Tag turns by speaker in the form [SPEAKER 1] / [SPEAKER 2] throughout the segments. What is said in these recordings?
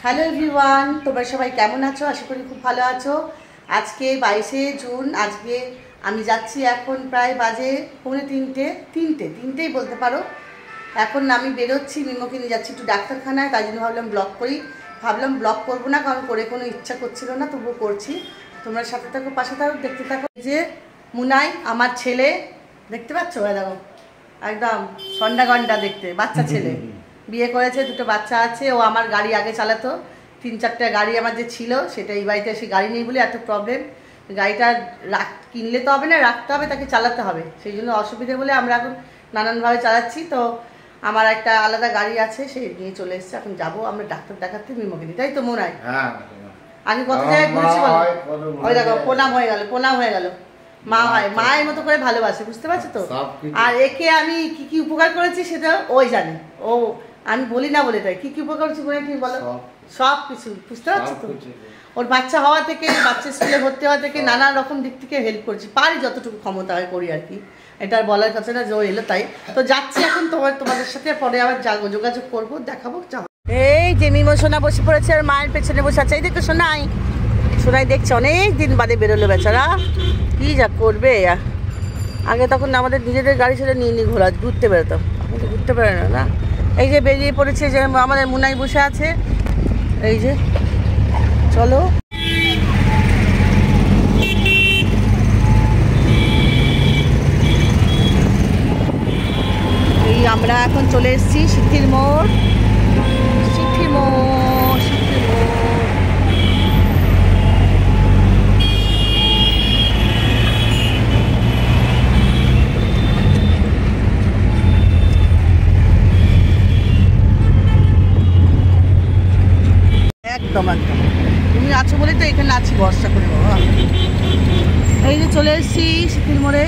[SPEAKER 1] Hello everyone, তোমরা সবাই কেমন আছো? আশা করি খুব ভালো আছো। আজকে 22শে জুন। আজকে আমি যাচ্ছি, এখন প্রায় বাজে পৌনে তিনটেই বলতে পারো। এখন আমি বেরোচ্ছি, মিমোকে নিয়ে যাচ্ছি একটু ডাক্তারখানায়। তাই জন্য ভাবলাম ব্লগ করবো না, কারণ করে কোনো ইচ্ছা করছিল না, তবুও করছি। তোমরা সাথে থাকো, পাশে থাকো, দেখতে থাকো। যে মুনাই আমার ছেলে, দেখতে পাচ্ছ? দেখো একদম সন্ডা দেখতে, বাচ্চা ছেলে, বিয়ে করেছে, দুটো বাচ্চা আছে। ও আমার গাড়ি আগে চালাতো, 3-4টা গাড়ি আমার যে ছিল, সেটা এই বাড়িতে এসে গাড়ি নেই বলে এত প্রবলেম। গাড়িটা কিনলে তো হবে না, রাখতে হবে, তাকে চালাতে হবে, সেই জন্য অসুবিধে বলে আমরা এখন নানানভাবে চালাচ্ছি। তো আমার একটা আলাদা গাড়ি আছে, সেই নিয়ে চলে এসছে। এখন যাবো আমরা ডাক্তার দেখাতে মিমোকে নিয়ে, তাই তো মনে হয়? আগে কত জায়গায় ঘুরেছি বলো। ওই দেখো প্রণাম হয়ে গেল। মা হয়, মায়ের মতো করে ভালোবাসে, বুঝতে পারছো তো? আর একে আমি কি কি উপকার করেছি সেটা ওই জানে। ও আমি বলি না বলে তাই কি কি উপকার করছি বলে, তুমি বলো। সব কিছু বুঝতে পারছো তো? ওর বাচ্চা হওয়া থেকে, বাচ্চা স্কুলে ভর্তি হওয়া থেকে নানা রকম দিক থেকে হেল্প করছি, পারি যতটুকু ক্ষমতা হয় করি আর কি। এটা বলার কথা না যে ও এলো তাই। তো যাচ্ছি এখন, তোমাদের সাথে পরে আবার যোগাযোগ করবো, দেখাবো। এই যে মিমো সোনা বসে পড়েছে আর মায়ের পেছনে বসে আছে। এই দেখো সোনাই দেখছে, অনেক দিন বাদে বেরোলো বেচারা, কি যা করবে। আগে তখন আমাদের নিজেদের গাড়ি ছেড়ে নিয়ে ঘুরতে বেরোতাম, এখন তো ঘুরতে বেরো না। এই যে বেরিয়ে পড়েছে, যে আমাদের মুনাই বসে আছে, এই যে চলো। এই আমরা এখন চলে এসেছি সিদ্ধির মোড়। একদম তুমি আছো বলে তো এখানে আছি, ভরসা করে বাবা। এই যে চলে এসেছি সিদ্ধির মোড়ে।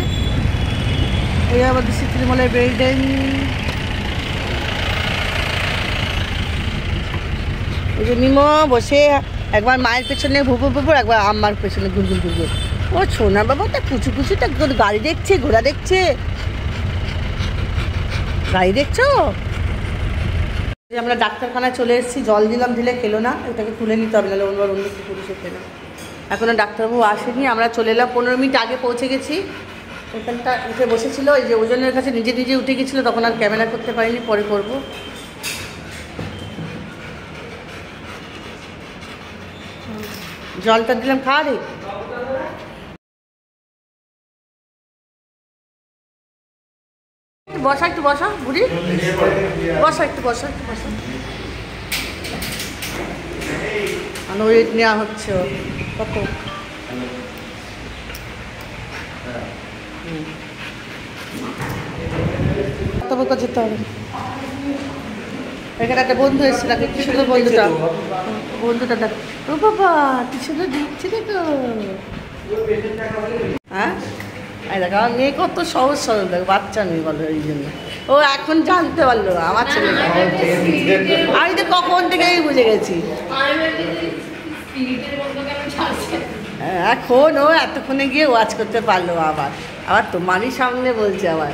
[SPEAKER 1] এই আমাদের সিদ্ধির মোড়ের বিল্ডিং। এই যে মিমো বসে একবার মায়ের পেছনে ভুপুর, একবার আমার পেছনে ঘুরঘুর। ও সোনা বাবা তা কুচুটা গাড়ি দেখছে, ঘোড়া দেখছে। গাড়ি দেখছো? আমরা ডাক্তারখানায় চলে এসেছি, জল দিলাম, দিলে খেলো না। এটাকে তুলে নিতে হবে, নাহলে অন্য কিছু পুলিশে খেলো। এখনও ডাক্তারবাবু আসেনি, আমরা চলে এলাম। 15 মিনিট আগে পৌঁছে গেছি। এখানটা উঠে বসেছিল, এই যে ওজনের কাছে নিজে উঠে গেছিলো, তখন আর ক্যামেরা করতে পারিনি, পরে করবো। জলটা দিলাম, খাওয়া রে। একটু বসা বুড়ি, একটু বসা। ওয়েট নেওয়া হচ্ছে কত। তবে যেতে হবে। এখানে একটা বন্ধু এসেছিল, কি সুন্দর বন্ধুটা দেখ। ও বাবা কি সুন্দর দিচ্ছে দেখো। হ্যাঁ দেখো আমার মেয়ে কত সহজ সরল, দেখো বাচ্চা মেয়ে বলো, এই জন্য ও এখন জানতে পারলো না আমার ছেলে। আমি তো কখন থেকেই বুঝে গেছি। এখন ও এতক্ষণে গিয়ে ওয়াচ করতে পারলো। আবার তোমারই সামনে বলছে, আবার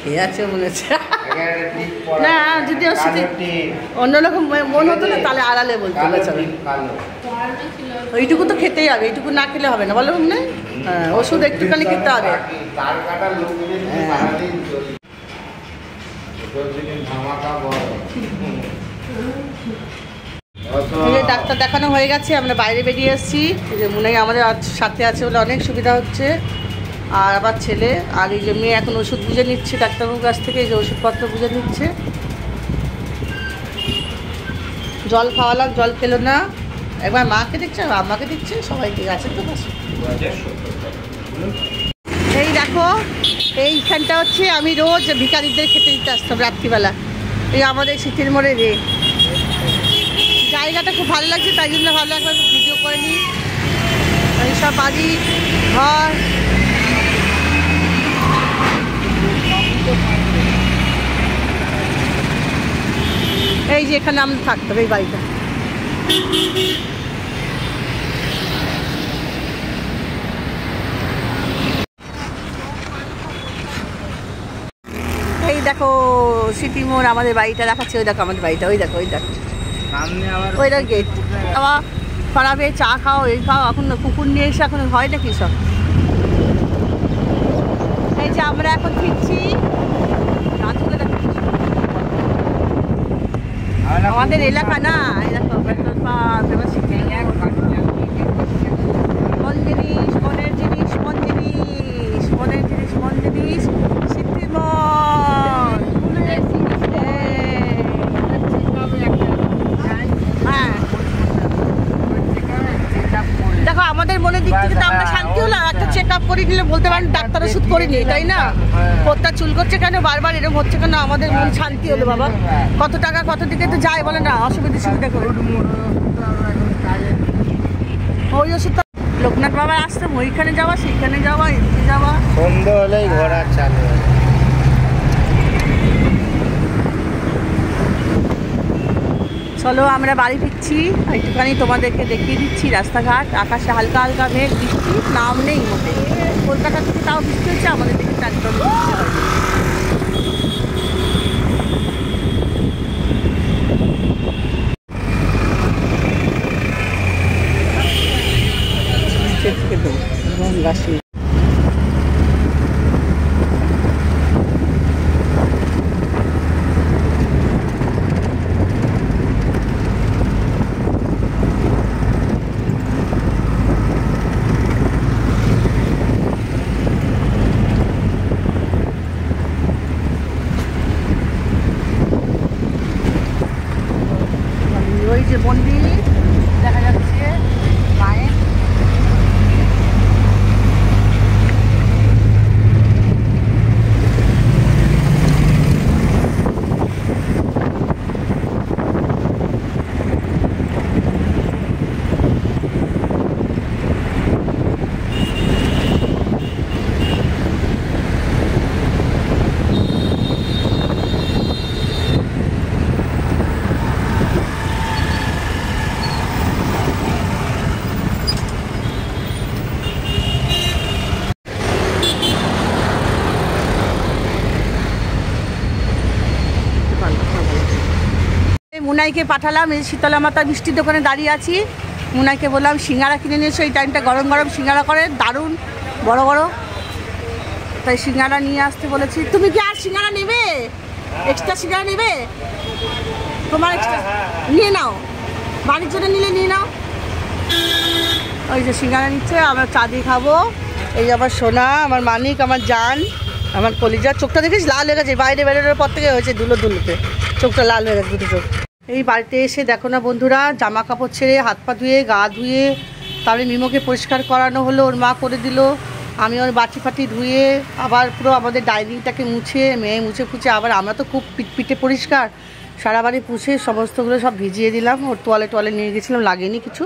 [SPEAKER 1] খেয়ে আছে বলেছে। না যদি ওর সাথে অন্যরকম মন হতো না, তাহলে আড়ালে বলতে বেচারা। এইটুকু তো খেতেই হবে, এইটুকু না খেলে হবে না বলো না। হ্যাঁ ওষুধ একটুখানি খেতে হবে। ডাক্তার দেখানো হয়ে গেছে, আমরা বাইরে বেরিয়ে এসেছি। এই যে মুনাই আমাদের সাথে আছে বলে অনেক সুবিধা হচ্ছে। আর আবার ছেলে আর এই যে মেয়ে এখন ওষুধ বুঝে নিচ্ছে ডাক্তারবাবুর কাছ থেকে, এই যে ওষুধপত্র বুঝে নিচ্ছে। জল খাওয়ালাম, জল খেলো না। একবার মাকে দিচ্ছে, আমাকে দিচ্ছে, সবাইকে আছে তো। এই দেখো এইখানটা হচ্ছে আমি রোজ ভিখারিদের খেতে দিতে আসতাম রাত্রিবেলা। এই আমাদের সিদ্ধির মোড়ে রে জায়গাটা খুব ভালো লাগছে, তাই জন্য ভালো একবার ভিডিও করে নিই। এইসব বাড়ি ঘর, এই যে এখানে আমরা থাকতাম, এই বাড়িটা। এই দেখো সিটি মোড় আমাদের বাড়িটা দেখাচ্ছে। ওই দেখো আমাদের বাড়িটা, ওই দেখো ওইটা গেট আবার খারাপে চা খাও এই খাও, এখন কুকুর নিয়ে এসে এখন হয় নাকি সব। এই যে আমরা এখন ফিরছি গাছগুলো দেখছি, আমাদের এলাকা না, এরকম পেট্রোল পাম্প এবার কোন জিনিস মনের জিনিস, কোন জিনিস মনের জিনিস, কোন জিনিস সিদ্ধিমন। হ্যাঁ দেখো আমাদের মনের দিক থেকে তো আমরা শান্তি হলাম, একটা চেক আপ করে নিলে বলতে পারেন ডাক্তার ওষুধ করিনি, তাই না? কোথা চুল করছে কেন, বারবার এরকম হচ্ছে কেন, আমাদের মন শান্তি হলো বাবা। কত টাকা কত দিকে তো যায় বলে না, অসুবিধা সুবিধা করে ওই ওষুধটা লোকনাথ বাবা আসতে ওইখানে যাওয়া সেইখানে যাওয়া এদিকে যাওয়া,
[SPEAKER 2] সন্ধ্যে হলেই ঘোরা চালু।
[SPEAKER 1] চলো আমরা বাড়ি ফিরছি, একটুখানি তোমাদেরকে দেখিয়ে দিচ্ছি রাস্তাঘাট, আকাশে হালকা হালকা মেঘ, বৃষ্টি নাম নেই মোটে। কলকাতা থেকে তাও বৃষ্টি হচ্ছে, আমাদের দিকে একদম বৃষ্টি হয়নি। ওই যে মন্দির দেখা যাচ্ছে মায়ের, মুনাইকে পাঠালাম, এই শীতলা মাতা মিষ্টির দোকানে দাঁড়িয়ে আছি। মুনাইকে বললাম সিঙ্গারা কিনে নিয়ে এসো, এই টাইমটা গরম গরম সিঙ্গারা করে দারুণ বড় বড়, তাই সিঙ্গারা নিয়ে আসতে বলেছি। তুমি কি আর সিঙ্গারা নেবে, এক্সট্রা সিঙ্গারা নেবে? তোমার এক্সট্রা নিয়ে নাও, বাড়ির জন্য নিলে নিয়ে নাও। ওই যে সিঙ্গারা নিচ্ছে, আমরা চা দিয়ে খাবো। এই আমার সোনা, আমার মানিক, আমার জান, আমার কলিজার। চোখটা দেখিস লাল হয়ে গেছে, বাইরে বেরোনোর পর থেকে হয়েছে ধুলোতে, চোখটা লাল হয়ে গেছে দুটো চোখ। এই বাড়িতে এসে দেখো না বন্ধুরা, জামা কাপড় ছেড়ে হাত পা ধুয়ে গা ধুয়ে তারপরে মিমোকে পরিষ্কার করানো হলো, ওর মা করে দিল। আমি ওর বাটি ফাটি ধুয়ে আবার পুরো আমাদের ডাইনিংটাকে মুছে মেয়ে মুছে ফুছে, আবার আমরা তো খুব পিটপিটে পরিষ্কার, সারা বাড়ি পুছে সমস্তগুলো সব ভিজিয়ে দিলাম। ওর তোয়ালে নিয়ে গেছিলাম, লাগেনি কিছু।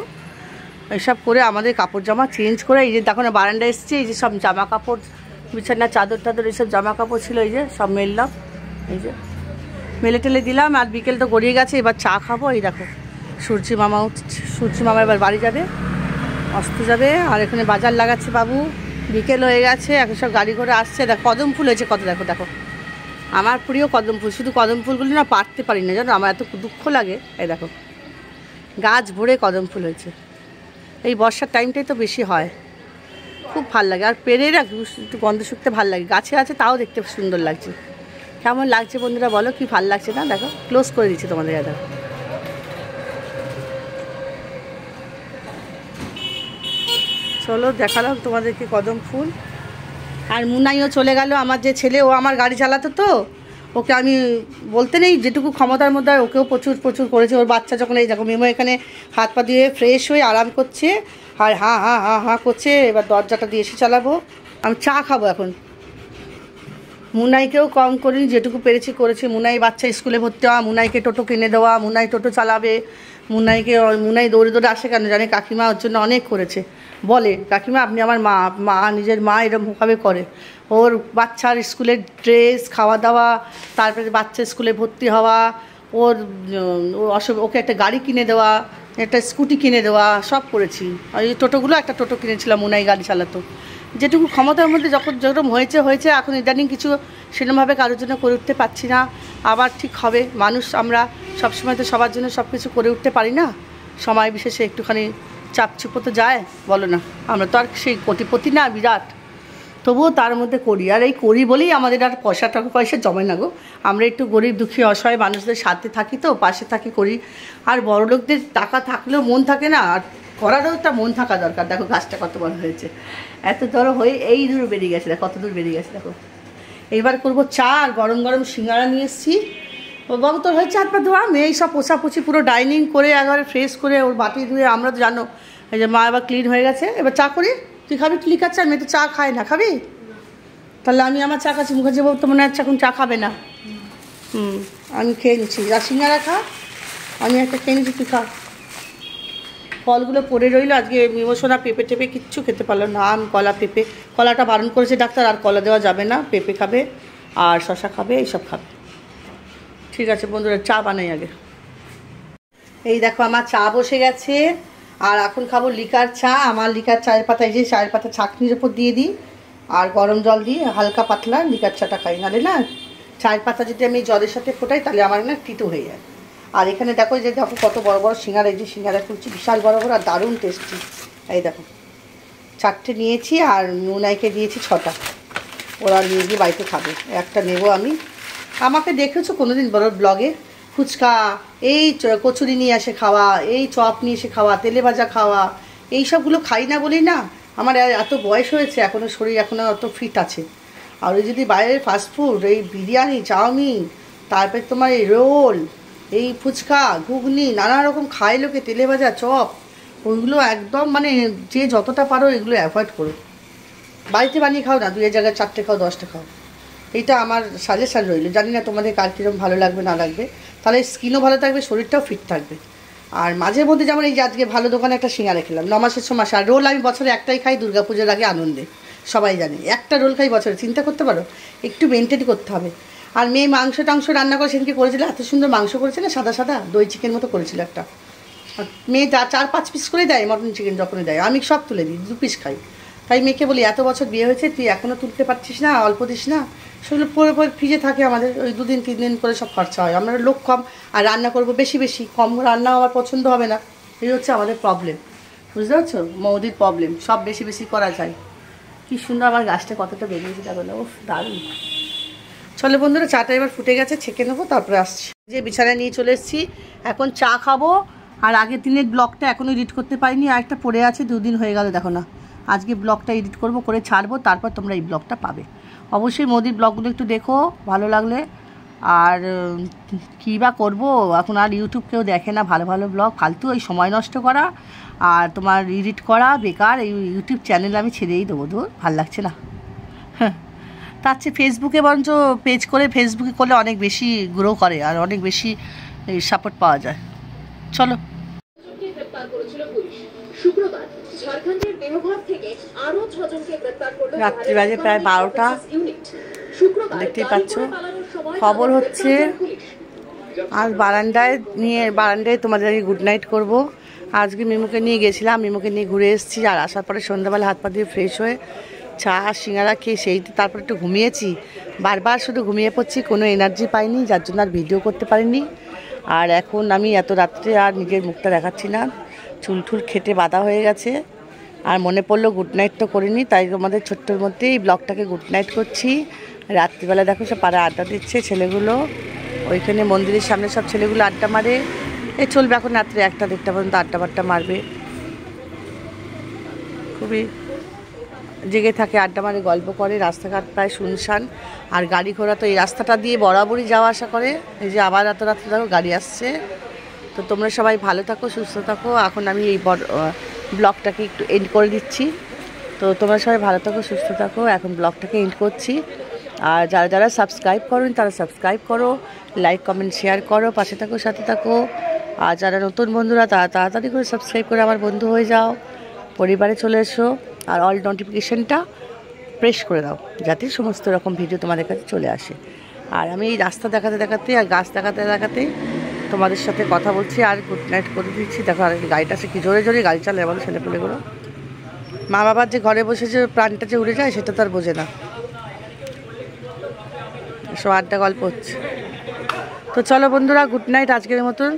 [SPEAKER 1] এইসব করে আমাদের কাপড় জামা চেঞ্জ করে, এই যে দেখো না বারান্দা এসছে, এই যে সব জামা কাপড় বিছানা চাদর টাদর এইসব জামা কাপড় ছিল, এই যে সব মেললাম, এই যে মেলে টেলে দিলাম। আর বিকেল তো গড়িয়ে গেছে, এবার চা খাবো। এই দেখো সূর্যি মামা এবার বাড়ি যাবে, আসতে যাবে। আর এখানে বাজার লাগাচ্ছে বাবু, বিকেল হয়ে গেছে, এখন সব গাড়ি করে আসছে। দেখো কদম ফুল হয়েছে কত, দেখো দেখো আমার প্রিয় কদম ফুল। শুধু কদম ফুলগুলি না পারতে পারি না জানো, আমার এত দুঃখ লাগে। এই দেখো গাছ ভরে কদম ফুল হয়েছে, এই বর্ষার টাইমটাই তো বেশি হয়, খুব ভাল লাগে। আর পেরে না একটু গন্ধ শুকতে ভাল লাগে, গাছে আছে তাও দেখতে সুন্দর লাগছে। কেমন লাগছে বন্ধুরা বলো, কি ভাল লাগছে না? দেখো ক্লোজ করে দিচ্ছি তোমাদের, দেখো চলো দেখালাম তোমাদেরকে কদম ফুল। আর মুনাইও চলে গেল, আমার যে ছেলে, ও আমার গাড়ি চালাতো তো, ওকে আমি বলতে নেই যেটুকু ক্ষমতার মধ্যে, ওকেও প্রচুর করেছে। ওর বাচ্চা যখন, এই দেখো মিমো এখানে হাত পা দিয়ে ফ্রেশ হয়ে আরাম করছে, আর হাঁ করছে। এবার দরজাটা দিয়ে এসে চালাবো, আমি চা খাবো এখন। মুনাইকেও কম করিনি, যেটুকু পেরেছি করেছি। মুনাই বাচ্চা স্কুলে ভর্তি হওয়া, মুনাইকে টোটো কিনে দেওয়া, মুনাই টোটো চালাবে। মুনাই দৌড়ে আসে কেন জানে, কাকিমা ওর জন্য অনেক করেছে। বলে কাকিমা আপনি আমার মা নিজের মা এরকমভাবে করে। ওর বাচ্চার স্কুলের ড্রেস, খাওয়া দাওয়া, তারপরে বাচ্চা স্কুলে ভর্তি হওয়া, ওকে একটা গাড়ি কিনে দেওয়া, একটা স্কুটি কিনে দেওয়া, সব করেছি। আর এই টোটোগুলো, একটা টোটো কিনেছিলাম, মুনাই গাড়ি চালাতো। যেটুকু ক্ষমতার মধ্যে যেরকম হয়েছে। এখন ইদানিং কিছু সেরকমভাবে কারোর জন্য করে উঠতে পারছি না। আবার ঠিক হবে, মানুষ আমরা সবসময় তো সবার জন্য সব কিছু করে উঠতে পারি না, সময় বিশেষে একটুখানি চাপচুপো তো যায়, বলো না? আমরা তো আর সেই কোটিপতি না বিরাট, তবুও তার মধ্যে করি। আর এই করি বলেই আমাদের আর টাকা পয়সা জমে না গো। আমরা একটু গরিব দুঃখী অসহায় মানুষদের সাথে থাকি, তো পাশে থাকি, করি। আর বড়লোকদের টাকা থাকলেও মন থাকে না, আর করারও একটা মন থাকা দরকার। দেখো গাছটা কত বড় হয়েছে, এত বড় হয়ে এই দূর বেরিয়ে গেছে, দেখো কত দূর বেরিয়ে গেছে। দেখো এইবার করবো চা, আর গরম গরম সিঙ্গারা নিয়ে এসেছি। ও বাবু তোর হয়েছে হাত পা ধোয়া? মেয়ে সব পোছাপুছি পুরো ডাইনিং করে একবারে ফ্রেশ করে ওর বাটি ধুয়ে, আমরা তো জানো এই যে মা এবার ক্লিন হয়ে গেছে। এবার চা করি, তুই খাবি? ক্লিকার চা, মেয়ে তো চা খায় না, খাবি? তাহলে আমি আমার চা খাচ্ছি, মুখার্জি বাবু তো মনে হচ্ছে এখন চা খাবে না। আমি খেয়ে নিচ্ছি, আর সিঙ্গারা খা, আমি একটা খেয়ে নিচ্ছি, তুই খা। ফলগুলো পড়ে রইলো, আজকে মিমোসোনা পেঁপে টেপে কিচ্ছু খেতে পারলো না। আম, কলা, পেঁপে, কলাটা বারণ করেছে ডাক্তার, আর কলা দেওয়া যাবে না, পেঁপে খাবে আর শশা খাবে, এইসব খাবে। ঠিক আছে বন্ধুরা, চা বানাই আগে। এই দেখো আমার চা বসে গেছে, আর এখন খাবো লিকার চা। আমার লিকার চায়ের পাতা, এই যে চায়ের পাতা ছাঁকনির ওপর দিয়ে দিই, আর গরম জল দিয়ে হালকা পাতলা লিকার চাটা খাই। নাহলে না চায়ের পাতা যদি আমি জলের সাথে ফোটাই তাহলে আমার না তিতো হয়ে যায়। আর এখানে দেখো যে দেখো কত বড় বড় সিঙ্গারা, এই যে সিঙ্গারা খুলছি, বিশাল বড় বড় আর দারুণ টেস্টি। এই দেখো 4টে নিয়েছি, আর নুনাইকে দিয়েছি 6টা, ওরা নিয়ে গিয়ে বাড়িতে খাবে। একটা নেব আমি। আমাকে দেখেছো কোনোদিন বড় ব্লগে ফুচকা, এই কচুরি নিয়ে এসে খাওয়া, এই চপ নিয়ে এসে খাওয়া, তেলে ভাজা খাওয়া, এই সবগুলো খাই না বলি না আমার এত বয়স হয়েছে, এখনও শরীর এখনও অত ফিট আছে। আর ওই যদি বাইরের ফাস্টফুড, এই বিরিয়ানি, চাউমিন, তারপরে তোমার এই রোল, এই ফুচকা, ঘুগনি, নানা রকম খায় লোকে, তেলে ভাজা, চপ, ওইগুলো একদম মানে যে যতটা পারো এগুলো অ্যাভয়েড করো। বাড়িতে বানিয়ে খাও না, 2 জায়গায় 4টে খাও, 10টে খাও। এইটা আমার সাজেশান রইল। জানি না তোমাদের কার কীরকম ভালো লাগবে না লাগবে, তাহলে স্কিনও ভালো থাকবে, শরীরটাও ফিট থাকবে। আর মাঝে মধ্যে যেমন এই যে আজকে ভালো দোকানে একটা সিঙ্গারা খেলাম, 9 মাসের 6 মাস। আর রোল আমি বছরে একটাই খাই, দুর্গাপুজোর আগে আনন্দে, সবাই জানে একটা রোল খাই বছরে। চিন্তা করতে পারো, একটু মেনটেন করতে হবে। আর মেয়ে মাংস টাংস রান্না করে সেদিনকে করেছিল, এত সুন্দর মাংস করেছে না, সাদা সাদা দই চিকেন মতো করেছিল একটা। মেয়ে 4-5 পিস করে দেয় মটন চিকেন, যখনই দেয় আমি সব তুলে দিই, 2 পিস খাই। তাই মেয়েকে বলি এত বছর বিয়ে হয়েছে তুই এখনও তুলতে পারছিস না, অল্প দিস না। সেগুলো পরে পরে ফ্রিজে থাকে আমাদের, ওই 2 দিন 3 দিন করে সব খরচা হয়। আমরা লোক কম, আর রান্না করবো বেশি বেশি, কম রান্না আমার পছন্দ হবে না। এই হচ্ছে আমাদের প্রবলেম, বুঝতে পারছো? মৌদির প্রবলেম, সব বেশি বেশি করা যায়। কি সুন্দর আমার গাছটা কতটা বেরিয়েছে দেখো না, ও দারুণ। চলো বন্ধুরা, চাটা এবার ফুটে গেছে, ছেঁকে নেবো, তারপরে আসছি। যে বিছানায় নিয়ে চলে এসেছি, এখন চা খাবো। আর আগের দিনের ব্লগটা এখনও এডিট করতে পারিনি, আর একটা পড়ে আছে, 2 দিন হয়ে গেল দেখো না। আজকে ব্লগটা এডিট করবো, করে ছাড়বো, তারপর তোমরা এই ব্লগটা পাবে। অবশ্যই মোদির ব্লগগুলো একটু দেখো ভালো লাগলে। আর কী বা করবো, এখন আর ইউটিউব কেউ দেখে না ভালো ভালো ব্লগ, ফালতু ওই সময় নষ্ট করা আর তোমার এডিট করা বেকার। এই ইউটিউব চ্যানেল আমি ছেড়েই দেবো, ধর ভাল লাগছে না। হ্যাঁ, তার চেয়ে ফেসবুকে বরঞ্চ পেজ করে, ফেসবুকে করলে অনেক বেশি গ্রো করে আর অনেক বেশি সাপোর্ট পাওয়া যায়। চলো। রাত্রি বাজে প্রায় 12টা, দেখতেই পাচ্ছ। খবর হচ্ছে আজ বারান্দায় তোমাদেরকে গুড নাইট করবো। আজকে মিমুকে নিয়ে গেছিলাম, মিমুকে নিয়ে ঘুরে এসেছি, আর আসার পরে সন্ধ্যাবেলা হাত পা দিয়ে ফ্রেশ হয়ে চা সিঙ্গারা খেয়ে সেই তারপর একটু ঘুমিয়েছি। বারবার শুধু ঘুমিয়ে পড়ছি, কোনো এনার্জি পাইনি, যার জন্য আর ভিডিও করতে পারিনি। আর এখন আমি এত রাত্রে আর নিজের মুখটা দেখাচ্ছি না, চুল ঠুল খেটে বাঁধা হয়ে গেছে। আর মনে পড়লো গুড নাইট তো করিনি, তাই তোমাদের ছোট্টর মধ্যে এই ব্লগটাকে গুড নাইট করছি। রাত্রিবেলা দেখো সব পাড়া আড্ডা দিচ্ছে ছেলেগুলো, ওইখানে মন্দিরের সামনে সব ছেলেগুলো আড্ডা মারে। এই চলবে এখন রাত্রে 1টা-1:30 পর্যন্ত আড্ডা বাড্ডা মারবে, খুবই জেগে থাকে, আড্ডা মারে, গল্প করে। রাস্তাঘাট প্রায় শুনশান, আর গাড়ি ঘোড়া তো এই রাস্তাটা দিয়ে বরাবরই যাওয়া আসা করে। এই যে আবার এত রাত্রে দেখো গাড়ি আসছে। তো তোমরা সবাই ভালো থাকো, সুস্থ থাকো। এখন আমি এই ব্লগটাকে একটু এন্ড করে দিচ্ছি। তো তোমরা সবাই ভালো থাকো, সুস্থ থাকো। এখন ব্লগটাকে এন্ড করছি। আর যারা যারা সাবস্ক্রাইব করেন তারা সাবস্ক্রাইব করো, লাইক কমেন্ট শেয়ার করো, পাশে থাকো, সাথে থাকো। আর যারা নতুন বন্ধুরা তারা তাড়াতাড়ি করে সাবস্ক্রাইব করে আমার বন্ধু হয়ে যাও, পরিবারে চলে এসো। আর অল নোটিফিকেশানটা প্রেস করে দাও, যাতে সমস্ত রকম ভিডিও তোমাদের কাছে চলে আসে। আর আমি এই রাস্তা দেখাতে দেখাতে আর গাছ দেখাতে দেখাতে তোমাদের সাথে কথা বলছি, আর গুড নাইট করে দিচ্ছি। দেখো আর গাড়িটা সে কি জোরে জোরে গাড়ি চালায় বলো ছেলেপুলেগুলো। মা বাবার যে ঘরে বসে যে প্রাণটা যে উড়ে যায় সেটা তো আর বোঝে না। সব আড্ডা গল্প হচ্ছে। তো চলো বন্ধুরা, গুড নাইট আজকের মতন।